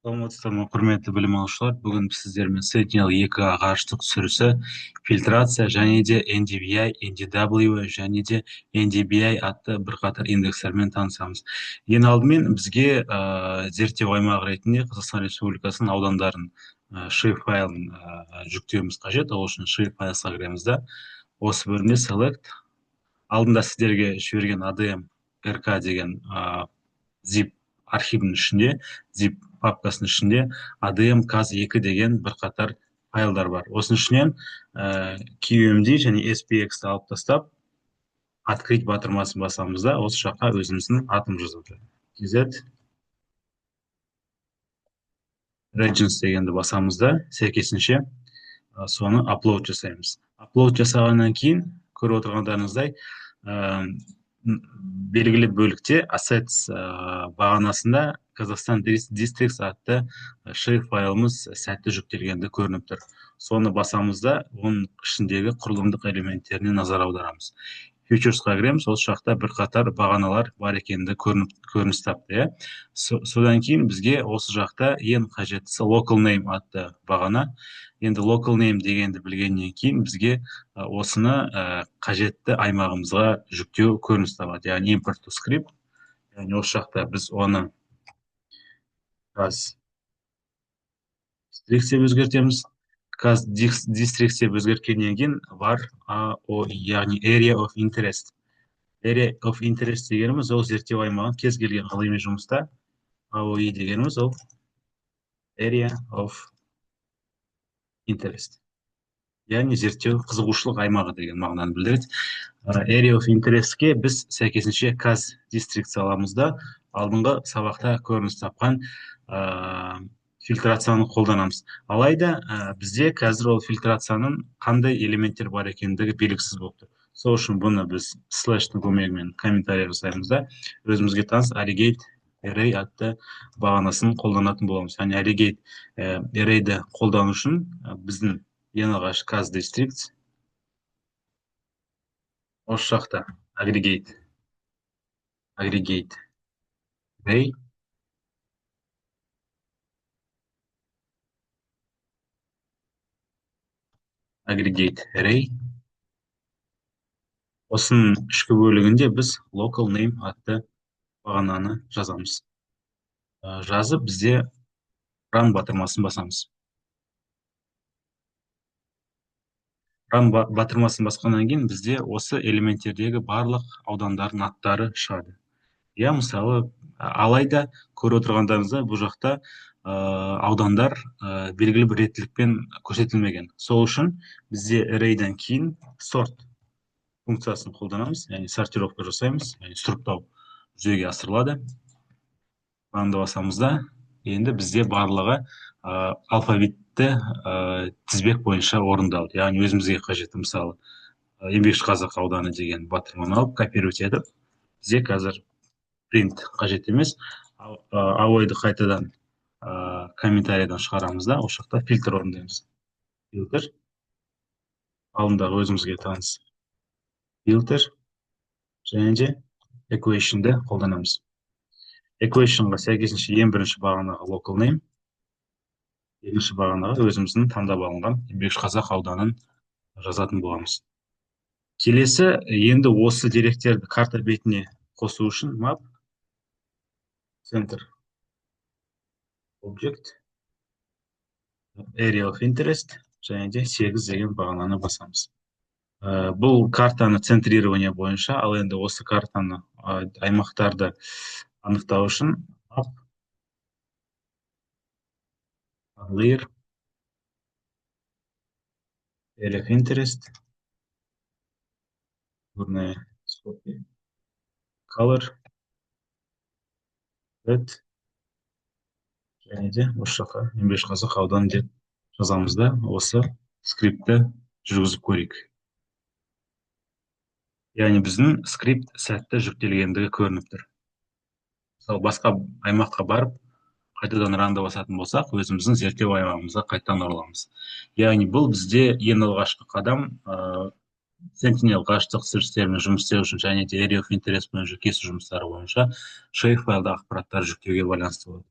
саламатсыздар ма, құрметті білім алушылар. Бүгін сіздермен Sentinel-2 ғарыштық түсірісі, фильтрация және де NDVI, NDW және де NDBI атты бірқатар индекстермен танысамыз. Ең алдымен бізге зерттеу аймағы ретінде Қазақстан Республикасының аудандарын ши файлын жүктеуіміз қажет. Ол үшін ши файлға кіреміз да. Осы бөлімде select алдында сіздерге жіберген ADM RK деген zip архивінің ішінде, zip папкасының ішінде ADM CAS2 деген бірқатар файлдар бар. Осының ішінен QMD және SPX-ті алып тастап, открыть батырмасын басамыз да, осы жаққа өзіміздің атым жазылды. KZ Regions дегенді басамыз да, сәйкесінше соны upload жасаймыз. Upload жасағаннан кейін, көріп отырғандарыңыздай, белгілі бөлікте assets бағанасында Қазақстан Districts атты ши файлымыз сәтті жүктелгенді көрініп тұр. Соны басамызда, оның ішіндегі құрылымдық элементтеріне назар аударамыз. Featuresқа кіреміз, осы жақта бірқатар бағаналар бар екенді көрініс тапты. Содан кейін бізге осы жақта ең қажеттісі local name атты бағана. Енді local name дегенді білгеннен кейін бізге осыны қажетті аймағымызға жүктеу көрініс табады. Яғни import to script. Яғни осы жақта біз оны CAS districts деп өзгертеміз. CAS districts деп өзгерткеннен кейін var AOI, яғни area of interest. Area of interest дегеніміз ол зерттеу аймағын кез келген ғылыми жұмыста AOI дегеніміз ол area of interest. Яғни зерттеу қызығушылық аймағы деген мағынаны білдіреді. Area of interestке біз сәйкесінше CAS districts аламыз да, алдыңғы сабақта көрініс тапқан фильтрацияны қолданамыз. Алайда бізде қазір ол фильтрацияның қандай элементтер бар екендігі белгісіз болып тұр. Сол үшін бұны біз слэштің көмегімен комментарий жасаймыз да, өзімізге таныс aggregate array атты бағанасын қолданатын боламыз. Яғни aggregate arrayді қолдану үшін біздің ең алғаш CAS districts осы жақта aggregate array aggregate array. Осының ішкі бөлігінде біз local name атты бағананы жазамыз. Жазып бізде run батырмасын басамыз. Run батырмасын басқаннан кейін бізде осы элементтердегі барлық аудандардың аттары шығады. Мысалы, алайда көріп отырғандарыңызда бұл жақта аудандар белгілі бір реттілікпен көрсетілмеген. Сол үшін бізде array'дан кейін sort функциясын қолданамыз, яғни сортировка жасаймыз, яғни сұрыптау жүзеге асырылады. Run'ды басамызда, енді бізде барлығы алфавитті тізбек бойынша орындалды. Яғни өзімізге қажетті, мысалы, еңбекші қазақ ауданы деген батырманы алып, копировать етіп, бізде қазір print қажет емес, AOI-ды қайтадан комментарийдан шығарамыз да, осы жақта фильтр орындаймыз. Фильтр, алдындағы өзімізге таныс filter және де equation'ды қолданамыз. Equation'ға сәйкесінше ең бірінші бағанаға local name, екінші бағанаға өзіміздің таңдап алынған еңбекші қазақ ауданын жазатын боламыз. Келесі, енді осы деректерді карта бетіне қосу үшін map center object area of interest және де 8 деген бағананы басамыз. Бұл картаны центрирование бойынша, ал енді осы картаны аймақтарды анықтау үшін layer area of interest color red және де осы жаққа еңбекші қазақ ауданы деп жазамыз да, осы скриптті жүргізіп көрейік. Яғни біздің скрипт сәтті жүктелгендігі көрініп тұр. Басқа аймаққа барып, қайтадан run'ды басатын болсақ, өзіміздің зерттеу аймағымызға қайтадан ораламыз. Яғни бұл бізде ең алғашқы қадам Sentinel ғарыштық түсірістермен жұмыс істеу үшін және де area of interest бойынша кесу жұмыстары бойынша ши файлда ақпараттар жүктеуге байланысты болады.